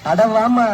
அடவாமா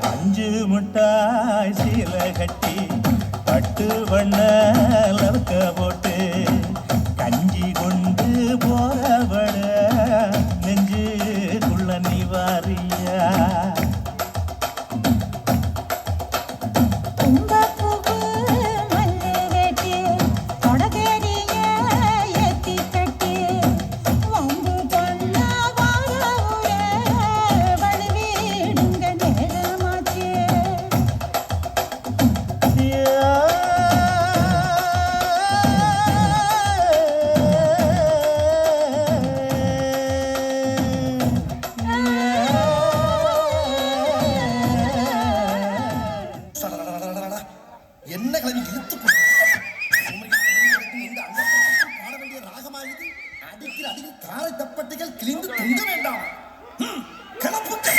பஞ்சு முட்டாய் சீல கட்டி பட்டு வண்ண லவக்க போட்டு கஞ்சி கொண்டு போறவள நெஞ்சுக்குள்ள நீ வாரியா என்ன கிளம்பி இழுத்து பாட வேண்டிய ராகமாகுது. அடிக்கிற அடியில் தாரை தப்பட்டைகள் கிழிந்து தொங்க வேண்டாம். கிளப்புட்டு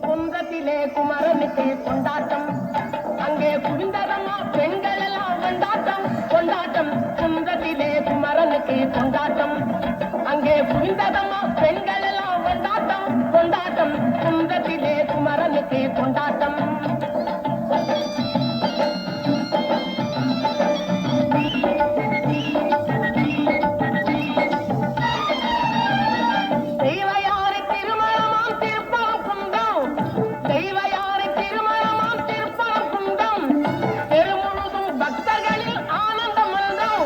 குன்றத்திலே குமரனுக்கு கொண்டாட்டம், அங்கே குவிந்ததம்மா பெண்கள் எல்லாம் கொண்டாட்டம் கொண்டாட்டம். குன்றத்திலே குமரனுக்கு கொண்டாட்டம், அங்கே குவிந்ததம்மா பெண்கள் எல்லாம் கொண்டாட்டம் கொண்டாட்டம். குன்றத்திலே குமரனுக்கு கொண்டாட்டம். தெய்வயாரை திருமணமாம் திருப்பம் குந்தம், தெய்வயாரை திருமணமாம் திருப்பம் குந்தம். தெருமுழுதும் பக்தர்களில் ஆனந்தம் மல்தம்,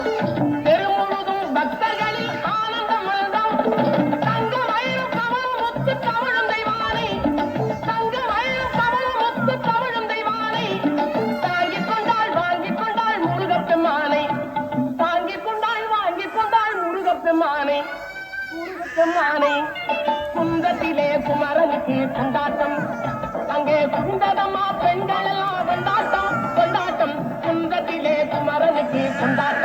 தெருமுழுதும் பக்தர்களில் ஆனந்தம் மல்தம். தங்க வயலும் கவலும் முத்து கவழும் தெய்வானை, தங்க வயலும் கவலும் முத்து கவழும் தெய்வானை. தாங்கிக் கொண்டாள் வாங்கிக் கொண்டாள் முருகப்பெருமானை, தாங்கிக் கொண்டாள் வாங்கிக் கொண்டாள் முருகப்பெருமானை முருகப்பெருமானை. குந்தத்திலே குமரனுக்கு கொண்டாட்டம், அங்கே குந்ததம்மா பெண்கள் எல்லாம் கொண்டாட்டம் கொண்டாட்டம். குந்தத்திலே குமரனுக்கு கொண்டாட்டம்.